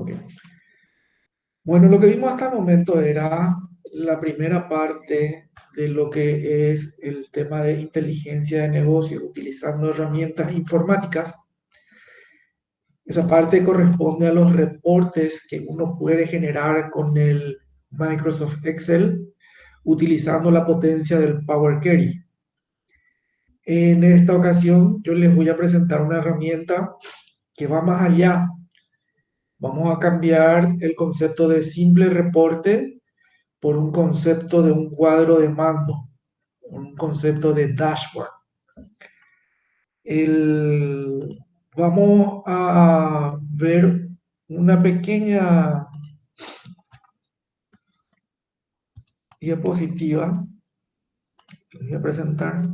Ok. Bueno, lo que vimos hasta el momento era la primera parte de lo que es el tema de inteligencia de negocio utilizando herramientas informáticas. Esa parte corresponde a los reportes que uno puede generar con el Microsoft Excel utilizando la potencia del Power Query. En esta ocasión yo les voy a presentar una herramienta que va más allá. Vamos a cambiar el concepto de simple reporte por un concepto de un cuadro de mando, un concepto de dashboard. El, Vamos a ver una pequeña diapositiva que les voy a presentar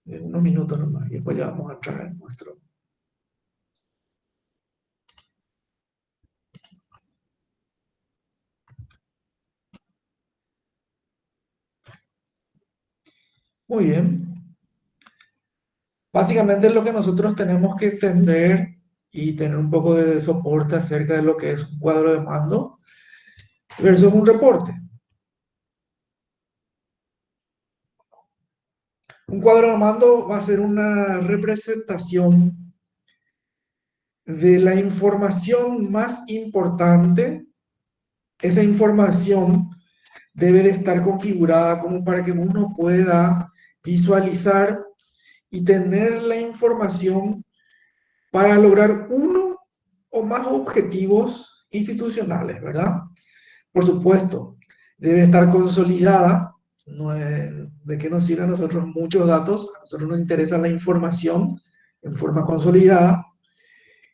en unos minutos nomás y después ya vamos a entrar en nuestro. Muy bien. Básicamente lo que nosotros tenemos que entender y tener un poco de soporte acerca de lo que es un cuadro de mando versus un reporte. Un cuadro de mando va a ser una representación de la información más importante. Esa información debe de estar configurada como para que uno pueda visualizar y tener la información para lograr uno o más objetivos institucionales, ¿verdad? Por supuesto, debe estar consolidada. No es, ¿de qué nos sirven a nosotros muchos datos? A nosotros nos interesa la información en forma consolidada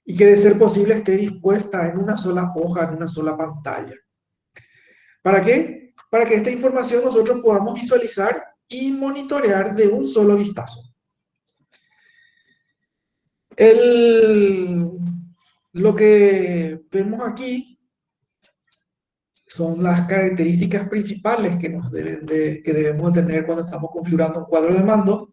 y que de ser posible esté dispuesta en una sola hoja, en una sola pantalla. ¿Para qué? Para que esta información nosotros podamos visualizar y monitorear de un solo vistazo. El, lo que vemos aquí son las características principales que debemos tener cuando estamos configurando un cuadro de mando.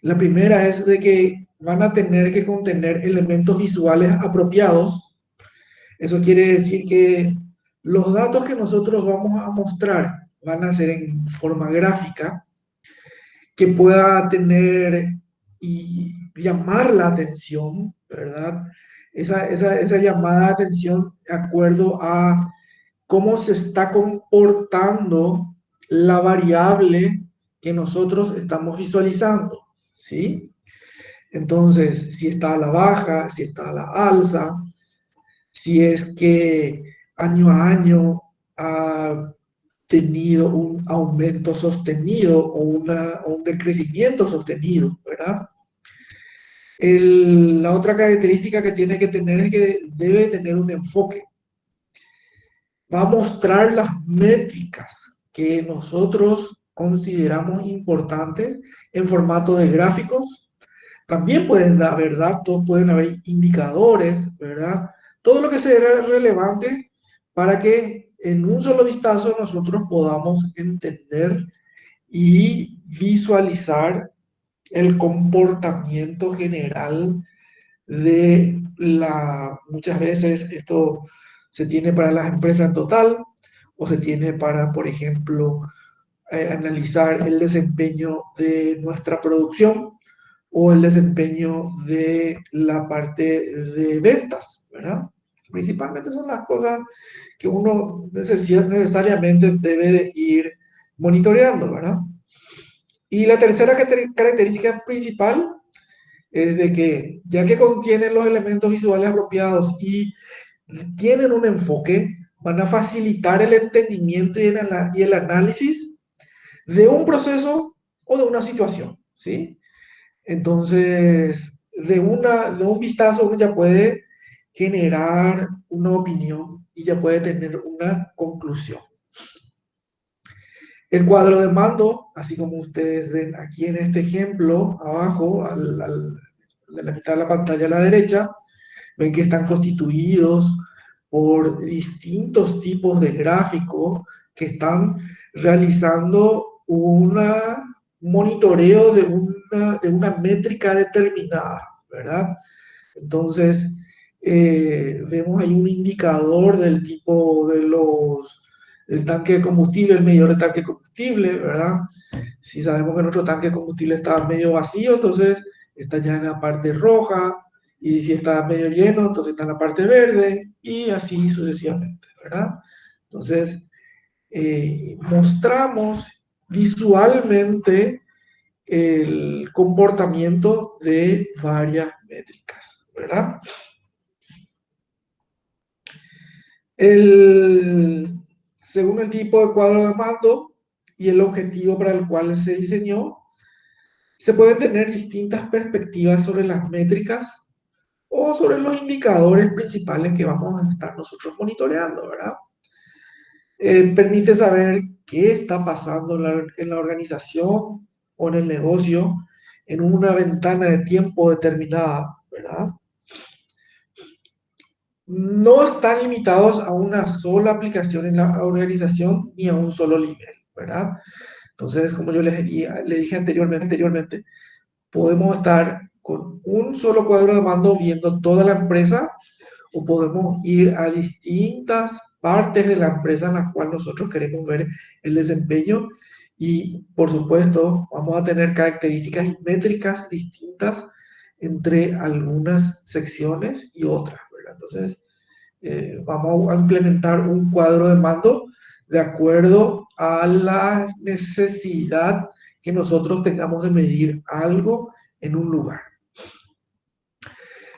La primera es de que van a tener que contener elementos visuales apropiados. Eso quiere decir que los datos que nosotros vamos a mostrar van a ser en forma gráfica, que pueda tener y llamar la atención, ¿verdad? Esa llamada de atención de acuerdo a cómo se está comportando la variable que nosotros estamos visualizando, ¿sí? Entonces, si está a la baja, si está a la alza, si es que año a año ha tenido un aumento sostenido o un decrecimiento sostenido, ¿verdad? La otra característica que tiene que tener es que debe tener un enfoque. Va a mostrar las métricas que nosotros consideramos importantes en formato de gráficos. También pueden haber datos, pueden haber indicadores, ¿verdad? Todo lo que sea relevante para que en un solo vistazo nosotros podamos entender y visualizar el comportamiento general muchas veces esto se tiene para las empresas en total o se tiene para, por ejemplo, analizar el desempeño de nuestra producción o el desempeño de la parte de ventas, ¿verdad? Principalmente son las cosas que uno necesariamente debe de ir monitoreando, ¿verdad? Y la tercera característica principal es de que ya que contienen los elementos visuales apropiados y tienen un enfoque, van a facilitar el entendimiento y el análisis de un proceso o de una situación, ¿sí? Entonces, de un vistazo uno ya puede generar una opinión y ya puede tener una conclusión. El cuadro de mando, así como ustedes ven aquí en este ejemplo, abajo, de la mitad de la pantalla a la derecha, ven que están constituidos por distintos tipos de gráficos que están realizando un monitoreo de una métrica determinada, ¿verdad? Entonces, vemos ahí un indicador del tipo del tanque de combustible, el medidor de tanque de combustible, ¿verdad? Si sabemos que nuestro tanque de combustible está medio vacío, entonces está ya en la parte roja, y si está medio lleno, entonces está en la parte verde, y así sucesivamente, ¿verdad? Entonces, mostramos visualmente el comportamiento de varias métricas, ¿verdad? Según el tipo de cuadro de mando y el objetivo para el cual se diseñó, se pueden tener distintas perspectivas sobre las métricas o sobre los indicadores principales que vamos a estar nosotros monitoreando, ¿verdad? Permite saber qué está pasando en la organización o en el negocio en una ventana de tiempo determinada, ¿verdad? No están limitados a una sola aplicación en la organización ni a un solo nivel, ¿verdad? Entonces, como yo le dije anteriormente, podemos estar con un solo cuadro de mando viendo toda la empresa o podemos ir a distintas partes de la empresa en las cuales nosotros queremos ver el desempeño y, por supuesto, vamos a tener características y métricas distintas entre algunas secciones y otras, ¿verdad? Entonces, vamos a implementar un cuadro de mando de acuerdo a la necesidad que nosotros tengamos de medir algo en un lugar.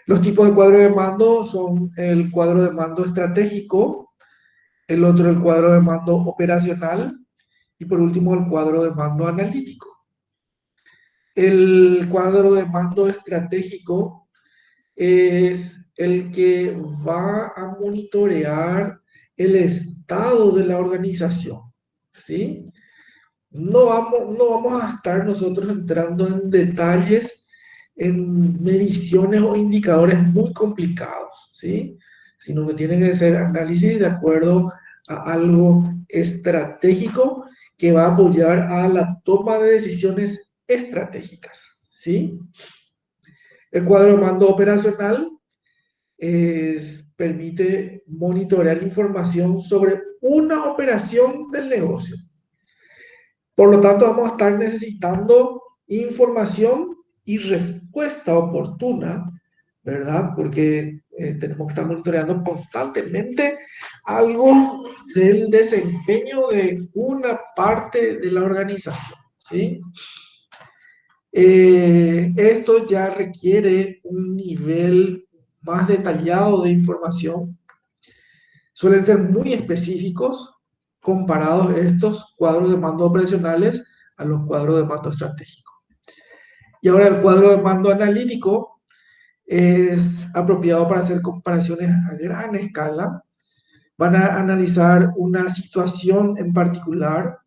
Los tipos de cuadro de mando son el cuadro de mando estratégico, el otro el cuadro de mando operacional y por último el cuadro de mando analítico. El cuadro de mando estratégico es el que va a monitorear el estado de la organización, ¿sí? No vamos a estar nosotros entrando en detalles, en mediciones o indicadores muy complicados, ¿sí? Sino que tienen que ser análisis de acuerdo a algo estratégico que va a apoyar a la toma de decisiones estratégicas, ¿sí? El cuadro de mando operacional permite monitorear información sobre una operación del negocio. Por lo tanto, vamos a estar necesitando información y respuesta oportuna, ¿verdad? Porque tenemos que estar monitoreando constantemente algo del desempeño de una parte de la organización, ¿sí? Esto ya requiere un nivel más detallado de información. Suelen ser muy específicos comparados estos cuadros de mando operacionales a los cuadros de mando estratégico. Y ahora el cuadro de mando analítico es apropiado para hacer comparaciones a gran escala. Van a analizar una situación en particular,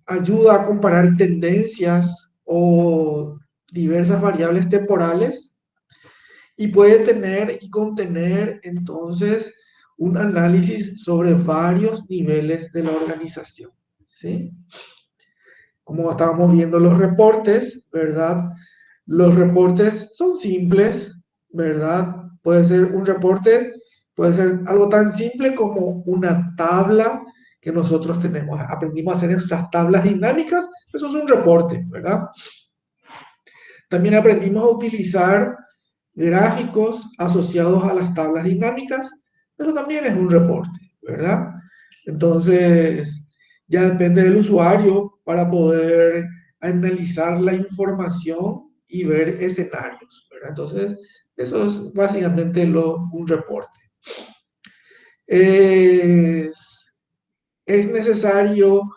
ayuda a comparar tendencias o diversas variables temporales y puede tener y contener entonces un análisis sobre varios niveles de la organización, ¿sí? Como estábamos viendo los reportes, ¿verdad? Los reportes son simples, ¿verdad? Puede ser un reporte, puede ser algo tan simple como una tabla que nosotros tenemos. Aprendimos a hacer nuestras tablas dinámicas, eso es un reporte, ¿verdad? También aprendimos a utilizar gráficos asociados a las tablas dinámicas. Eso también es un reporte, ¿verdad? Entonces, ya depende del usuario para poder analizar la información y ver escenarios, ¿verdad? Entonces, eso es básicamente un reporte. Es, es necesario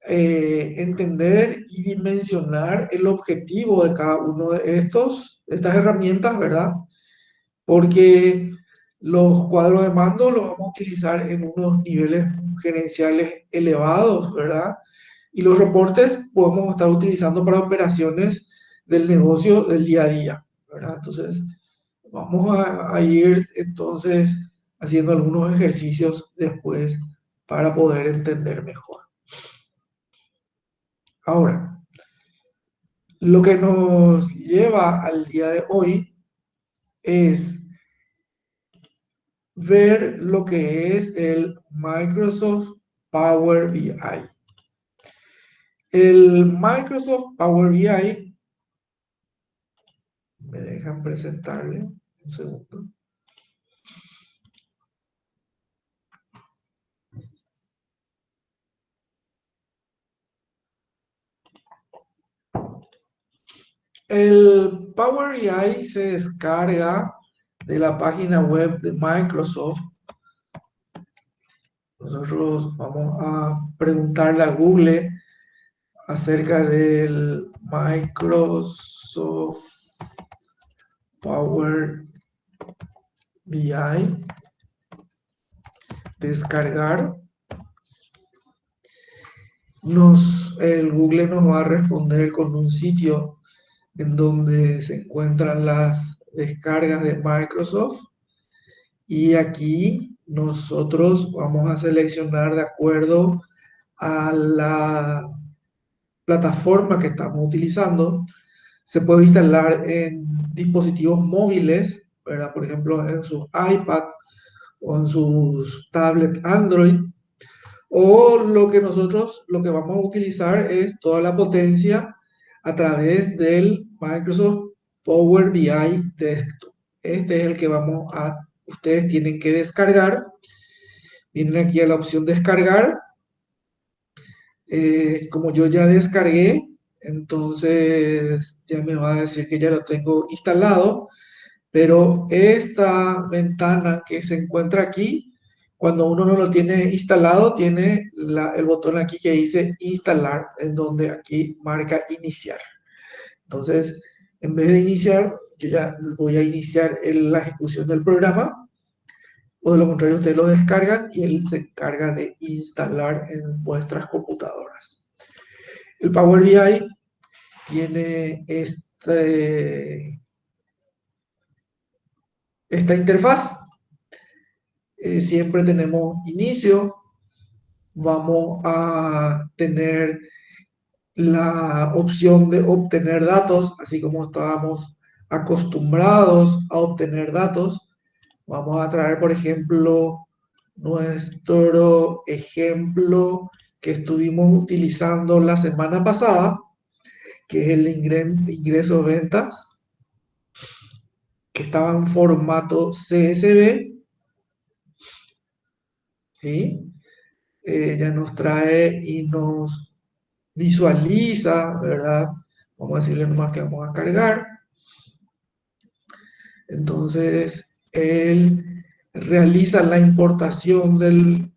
entender y dimensionar el objetivo de cada uno de estas herramientas, ¿verdad? Porque los cuadros de mando los vamos a utilizar en unos niveles gerenciales elevados, ¿verdad? Y los reportes podemos estar utilizando para operaciones del negocio del día a día, ¿verdad? Entonces, vamos a ir entonces haciendo algunos ejercicios después para poder entender mejor. Ahora, lo que nos lleva al día de hoy es ver lo que es el Microsoft Power BI. El Microsoft Power BI, me dejan presentarle un segundo. El Power BI se descarga de la página web de Microsoft. Nosotros vamos a preguntarle a Google acerca del Microsoft Power BI, descargar. El Google nos va a responder con un sitio en donde se encuentran las descargas de Microsoft y aquí nosotros vamos a seleccionar de acuerdo a la plataforma que estamos utilizando. Se puede instalar en dispositivos móviles, ¿verdad? Por ejemplo, en sus iPad o en sus tablet Android. O lo que vamos a utilizar es toda la potencia a través del Microsoft Power BI Desktop. Este es el que ustedes tienen que descargar. Vienen aquí a la opción descargar. Como yo ya descargué, entonces ya me va a decir que ya lo tengo instalado, pero esta ventana que se encuentra aquí, cuando uno no lo tiene instalado, tiene el botón aquí que dice instalar, en donde aquí marca iniciar. Entonces, en vez de iniciar, yo ya voy a iniciar la ejecución del programa, o de lo contrario, ustedes lo descargan y él se encarga de instalar en vuestras computadoras. El Power BI tiene esta interfaz. Siempre tenemos inicio, vamos a tener la opción de obtener datos, así como estábamos acostumbrados a obtener datos. Vamos a traer, por ejemplo, nuestro ejemplo que estuvimos utilizando la semana pasada, que es el ingreso-ventas, que estaba en formato CSV, ¿sí? Ya nos trae y nos visualiza, ¿verdad? Vamos a decirle nomás que vamos a cargar. Entonces, él realiza la importación del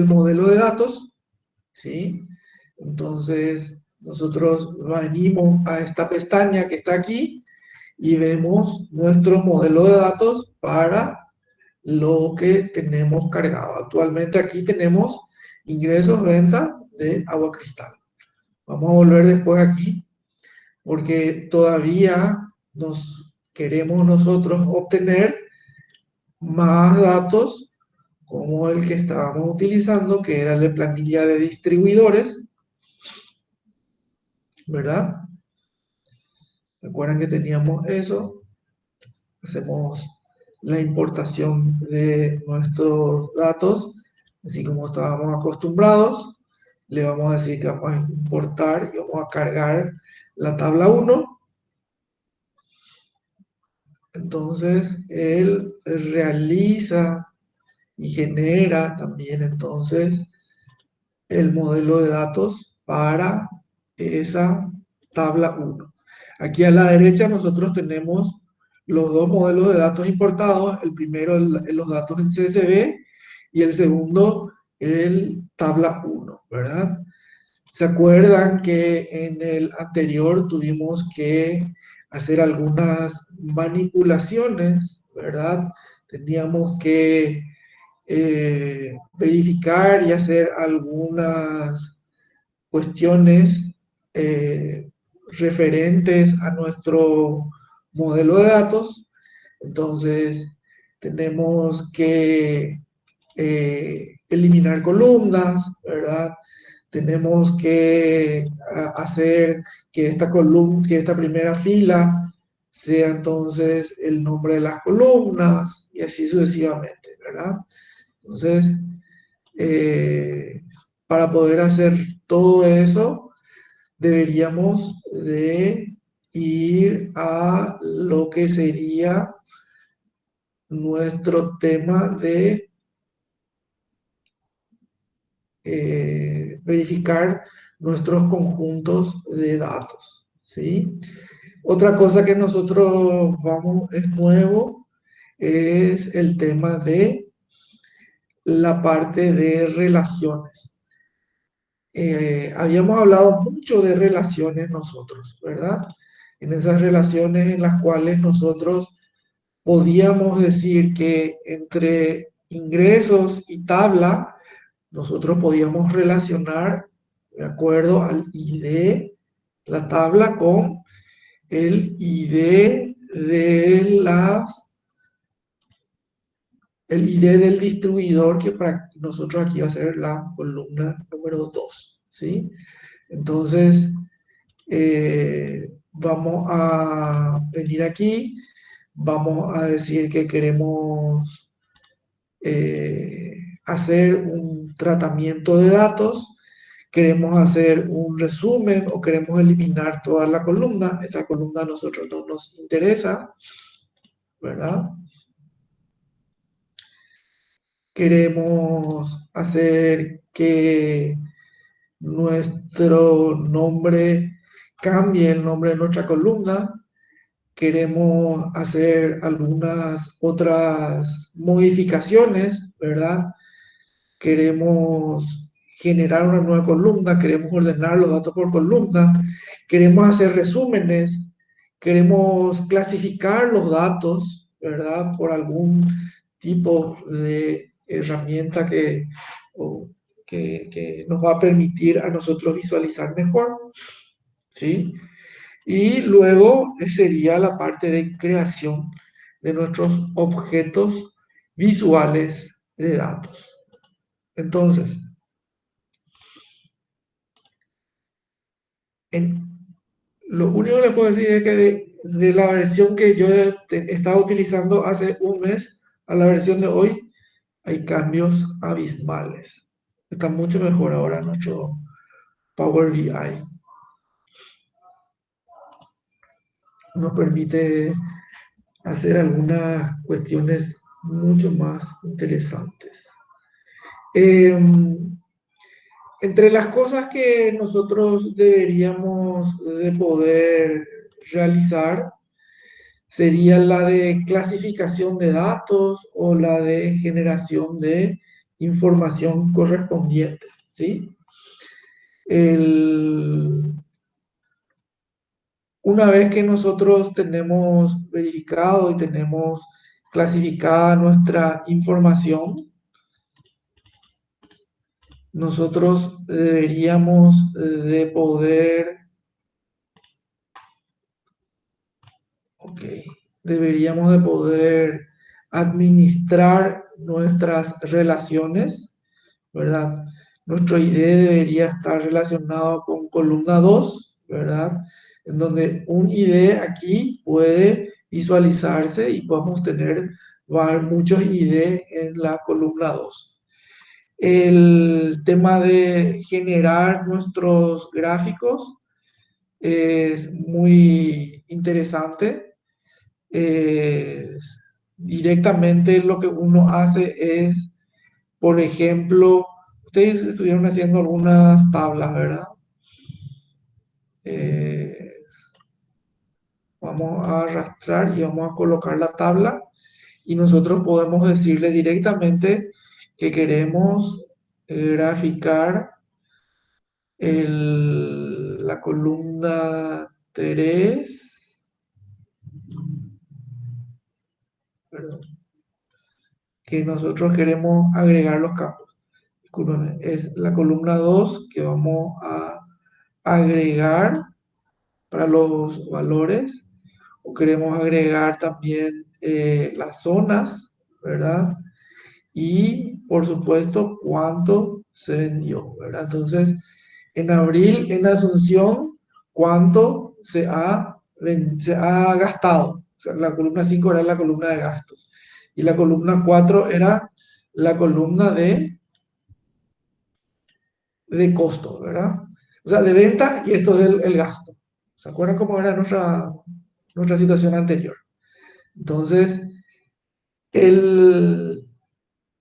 modelo de datos, ¿sí? Entonces, nosotros venimos a esta pestaña que está aquí y vemos nuestro modelo de datos para lo que tenemos cargado. Actualmente aquí tenemos ingresos, venta de agua cristal. Vamos a volver después aquí porque todavía nos queremos nosotros obtener más datos como el que estábamos utilizando, que era el de planilla de distribuidores, ¿verdad? Recuerden que teníamos eso. Hacemos la importación de nuestros datos, así como estábamos acostumbrados. Le vamos a decir que vamos a importar y vamos a cargar la tabla 1. Entonces, él realiza y genera también entonces el modelo de datos para esa tabla 1. Aquí a la derecha nosotros tenemos los dos modelos de datos importados, el primero los datos en CSV y el segundo el tabla 1, ¿verdad? ¿Se acuerdan que en el anterior tuvimos que hacer algunas manipulaciones, ¿verdad? Teníamos que verificar y hacer algunas cuestiones eh, referentes a nuestro modelo de datos. Entonces, tenemos que eliminar columnas, ¿verdad? Tenemos que hacer que esta columna, que esta primera fila sea entonces el nombre de las columnas y así sucesivamente, ¿verdad? Entonces, eh, para poder hacer todo eso, deberíamos de ir a lo que sería nuestro tema de verificar nuestros conjuntos de datos, ¿sí? Otra cosa que nosotros vamos, es nuevo, es el tema de la parte de relaciones. Habíamos hablado mucho de relaciones nosotros, ¿verdad? En esas relaciones en las cuales nosotros podíamos decir que entre ingresos y tabla, nosotros podíamos relacionar de acuerdo al ID, la tabla con el ID de el ID del distribuidor que para nosotros aquí va a ser la columna número 2, ¿sí? Entonces, vamos a venir aquí, vamos a decir que queremos hacer un tratamiento de datos, queremos hacer un resumen o queremos eliminar toda la columna. Esta columna a nosotros no nos interesa, ¿verdad? Queremos hacer que nuestro nombre cambie el nombre de nuestra columna. Queremos hacer algunas otras modificaciones, ¿verdad? Queremos generar una nueva columna, queremos ordenar los datos por columna, queremos hacer resúmenes, queremos clasificar los datos, ¿verdad? Por algún tipo de herramienta o que nos va a permitir a nosotros visualizar mejor, ¿sí? Y luego sería la parte de creación de nuestros objetos visuales de datos. Entonces, en, lo único que les puedo decir es que de la versión que yo estaba utilizando hace un mes a la versión de hoy, hay cambios abismales. Está mucho mejor ahora nuestro Power BI. Nos permite hacer algunas cuestiones mucho más interesantes. Entre las cosas que nosotros deberíamos de poder realizar, sería la de clasificación de datos o la de generación de información correspondiente, ¿sí? El- una vez que nosotros tenemos verificado y tenemos clasificada nuestra información, nosotros deberíamos de poder, ok, deberíamos de poder administrar nuestras relaciones, ¿verdad? Nuestro ID debería estar relacionado con columna 2, ¿verdad? En donde un ID aquí puede visualizarse y podemos tener muchos ID en la columna 2. El tema de generar nuestros gráficos es muy interesante. Directamente lo que uno hace es, por ejemplo, ustedes estuvieron haciendo algunas tablas, ¿verdad? Eh, Vamos a arrastrar y vamos a colocar la tabla y nosotros podemos decirle directamente que queremos graficar la columna 3, perdón, que nosotros queremos agregar los campos. Discúlpame, es la columna 2 que vamos a agregar para los valores, o queremos agregar también las zonas, ¿verdad? Y por supuesto cuánto se vendió, ¿verdad? Entonces, en abril, en Asunción, ¿cuánto se ha se ha gastado. O sea, la columna 5 era la columna de gastos. Y la columna 4 era la columna de costo, ¿verdad? O sea, de venta y esto es el gasto. ¿Se acuerdan cómo era nuestra situación anterior? Entonces, el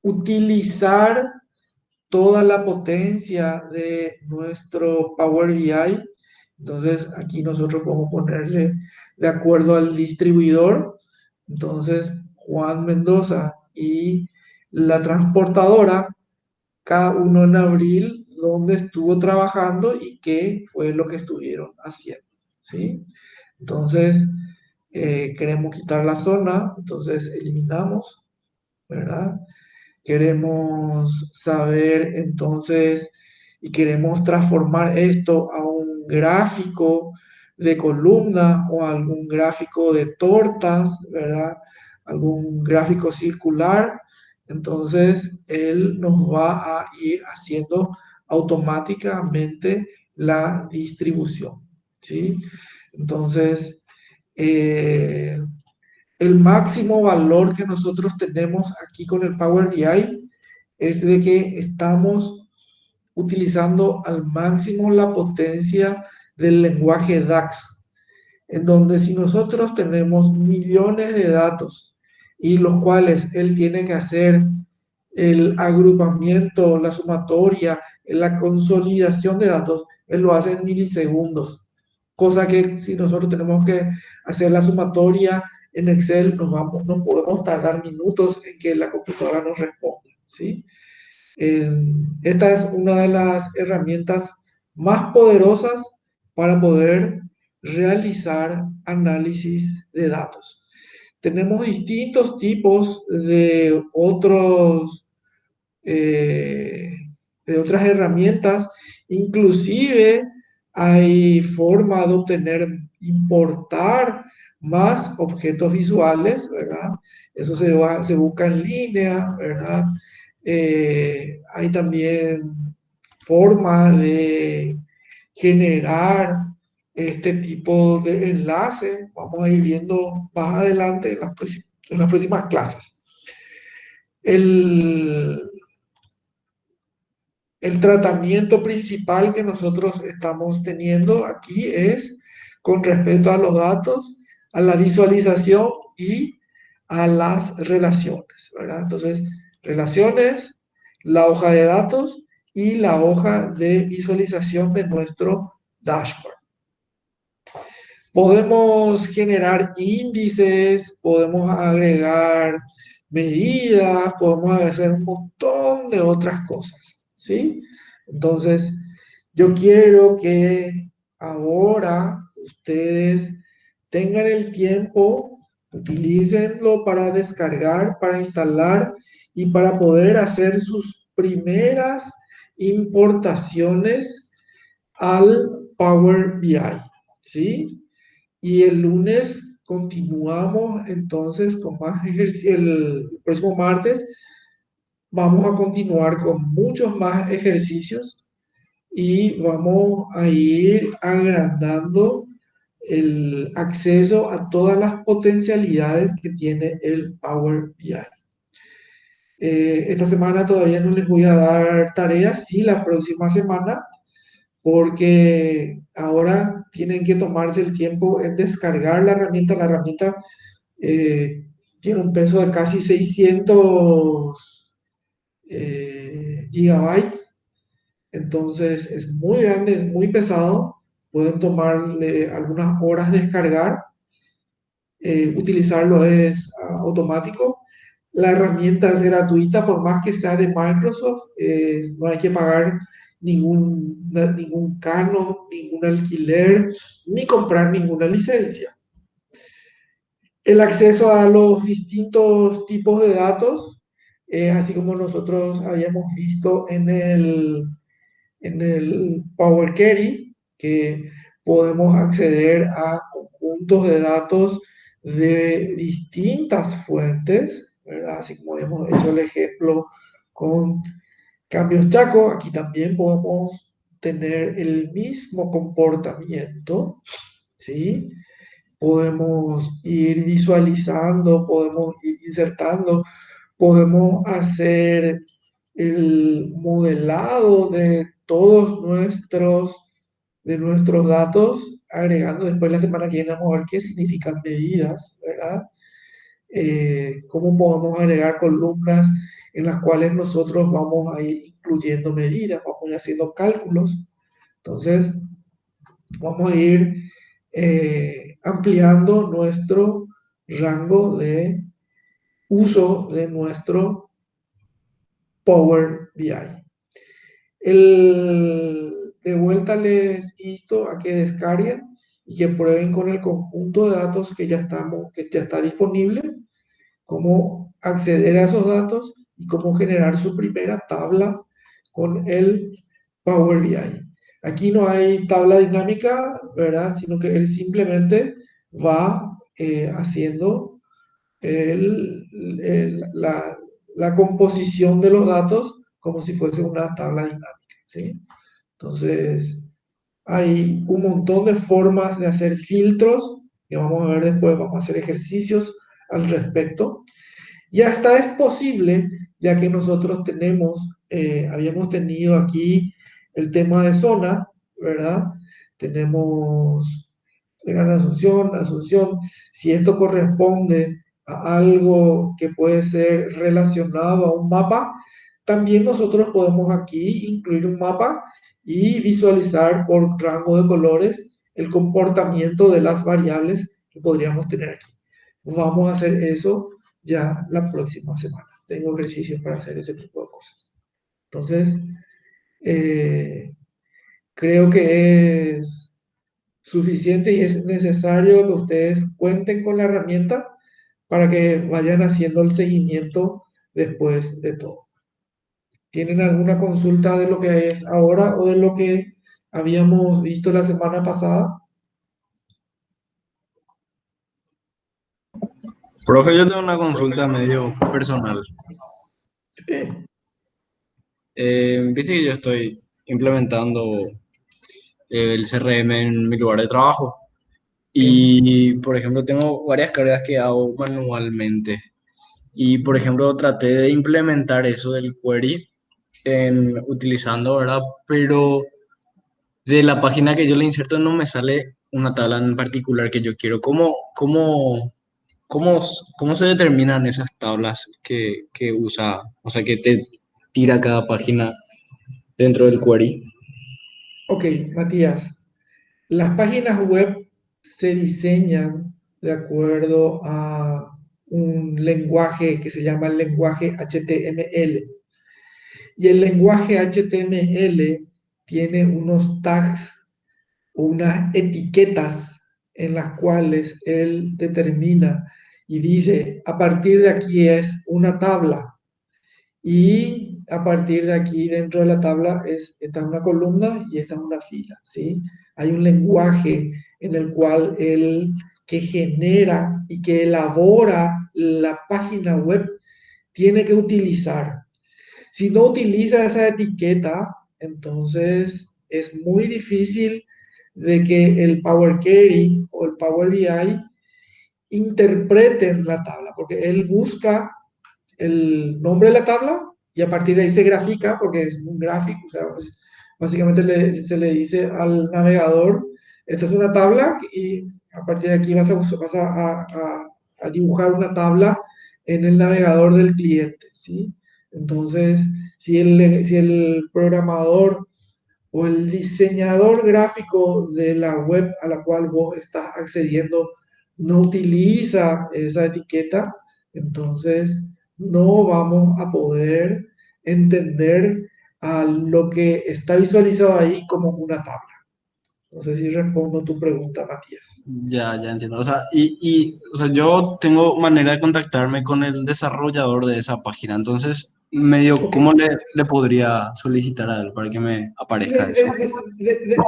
utilizar toda la potencia de nuestro Power BI, entonces aquí nosotros podemos ponerle de acuerdo al distribuidor, entonces Juan Mendoza y la transportadora, cada uno en abril, dónde estuvo trabajando y qué fue lo que estuvieron haciendo, ¿sí? Entonces, queremos quitar la zona, entonces eliminamos, ¿verdad? Queremos saber entonces y queremos transformar esto a un gráfico de columna o algún gráfico de tortas, ¿verdad? Algún gráfico circular. Entonces, él nos va a ir haciendo automáticamente la distribución, ¿sí? Entonces, eh, el máximo valor que nosotros tenemos aquí con el Power BI es de que estamos utilizando al máximo la potencia del lenguaje DAX, en donde si nosotros tenemos millones de datos y los cuales él tiene que hacer el agrupamiento, la sumatoria, la consolidación de datos, él lo hace en milisegundos. Cosa que si nosotros tenemos que hacer la sumatoria en Excel, nos podemos tardar minutos en que la computadora nos responda, ¿sí? Esta es una de las herramientas más poderosas para poder realizar análisis de datos. Tenemos distintos tipos eh, de otras herramientas, inclusive hay forma de obtener, importar más objetos visuales, ¿verdad? Eso se busca en línea, ¿verdad? Hay también forma de generar este tipo de enlace. Vamos a ir viendo más adelante en las próximas clases. El, el tratamiento principal que nosotros estamos teniendo aquí es con respecto a los datos, a la visualización y a las relaciones, ¿verdad? Entonces, relaciones, la hoja de datos y la hoja de visualización de nuestro dashboard. Podemos generar índices, podemos agregar medidas, podemos hacer un montón de otras cosas, ¿sí? Entonces, yo quiero que ahora ustedes tengan el tiempo, utilícenlo para descargar, para instalar y para poder hacer sus primeras importaciones al Power BI, ¿sí? Y el lunes continuamos entonces con más ejercicios. El próximo martes vamos a continuar con muchos más ejercicios y vamos a ir agrandando el acceso a todas las potencialidades que tiene el Power BI. Esta semana todavía no les voy a dar tareas, sí, la próxima semana, porque ahora tienen que tomarse el tiempo en descargar la herramienta. La herramienta tiene un peso de casi 600 gigabytes, entonces es muy grande, es muy pesado. Pueden tomarle algunas horas descargar. Utilizarlo es automático. La herramienta es gratuita, por más que sea de Microsoft, no hay que pagar ningún canon, ningún alquiler, ni comprar ninguna licencia. El acceso a los distintos tipos de datos, así como nosotros habíamos visto en el Power Query, que podemos acceder a conjuntos de datos de distintas fuentes, ¿verdad? Así como hemos hecho el ejemplo con cambios Chaco, aquí también podemos tener el mismo comportamiento, ¿sí? podemos ir visualizando, podemos ir insertando, podemos hacer el modelado de nuestros datos, agregando después la semana que viene vamos a ver qué significan medidas, ¿verdad? Cómo podemos agregar columnas en las cuales nosotros vamos a ir incluyendo medidas, vamos a ir haciendo cálculos. Entonces, vamos a ir ampliando nuestro rango de uso de nuestro Power BI. De vuelta les insto a que descarguen y que prueben con el conjunto de datos que ya está disponible, cómo acceder a esos datos y cómo generar su primera tabla con el Power BI. Aquí no hay tabla dinámica, ¿verdad? Sino que él simplemente va haciendo el- la, la composición de los datos como si fuese una tabla dinámica, ¿sí? Entonces, hay un montón de formas de hacer filtros que vamos a ver después, vamos a hacer ejercicios al respecto. Y hasta es posible, ya que nosotros habíamos tenido aquí el tema de zona, ¿verdad? Tenemos Gran Asunción, Asunción, si esto corresponde a algo que puede ser relacionado a un mapa, también nosotros podemos aquí incluir un mapa y visualizar por rango de colores el comportamiento de las variables que podríamos tener aquí. Vamos a hacer eso ya la próxima semana. Tengo ejercicios para hacer ese tipo de cosas. Entonces, eh, creo que es suficiente y es necesario que ustedes cuenten con la herramienta para que vayan haciendo el seguimiento después de todo. ¿Tienen alguna consulta de lo que es ahora o de lo que habíamos visto la semana pasada? Profe, yo tengo una consulta medio personal. Sí. Viste que yo estoy implementando el CRM en mi lugar de trabajo Bien. y, por ejemplo, tengo varias cargas que hago manualmente y, por ejemplo, traté de implementar eso del query utilizando, ¿verdad? Pero de la página que yo le inserto no me sale una tabla en particular que yo quiero. ¿Cómo, cómo se determinan esas tablas que usa, o sea, que te tira cada página dentro del query? Ok, Matías. Las páginas web se diseñan de acuerdo a un lenguaje que se llama el lenguaje HTML. Y el lenguaje HTML tiene unos tags o unas etiquetas en las cuales él determina y dice, a partir de aquí es una tabla, y a partir de aquí, dentro de la tabla, esta es una columna y esta es una fila, ¿sí? Hay un lenguaje en el cual el que genera y que elabora la página web tiene que utilizar. Si no utiliza esa etiqueta, entonces es muy difícil de que el Power Query o el Power BI interpreten la tabla, porque él busca el nombre de la tabla y a partir de ahí se grafica, porque es un gráfico, o sea, pues, básicamente se le dice al navegador, esta es una tabla y a partir de aquí a dibujar una tabla en el navegador del cliente, ¿sí? Entonces, si el programador o el diseñador gráfico de la web a la cual vos estás accediendo no utiliza esa etiqueta, entonces no vamos a poder entender a lo que está visualizado ahí como una tabla. No sé si respondo tu pregunta, Matías. Ya entiendo. O sea, o sea, yo tengo manera de contactarme con el desarrollador de esa página. Entonces, medio, Ok. ¿cómo le podría solicitar a él para que me aparezca eso?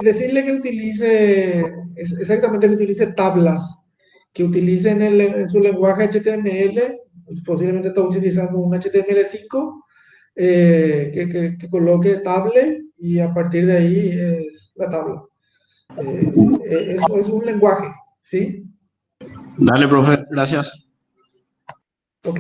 Decirle que utilice, exactamente que utilice tablas, que utilice en su lenguaje HTML, posiblemente está utilizando un HTML5, que coloque table y a partir de ahí es la tabla. Eso es un lenguaje, ¿sí? Dale, profe, gracias. Ok.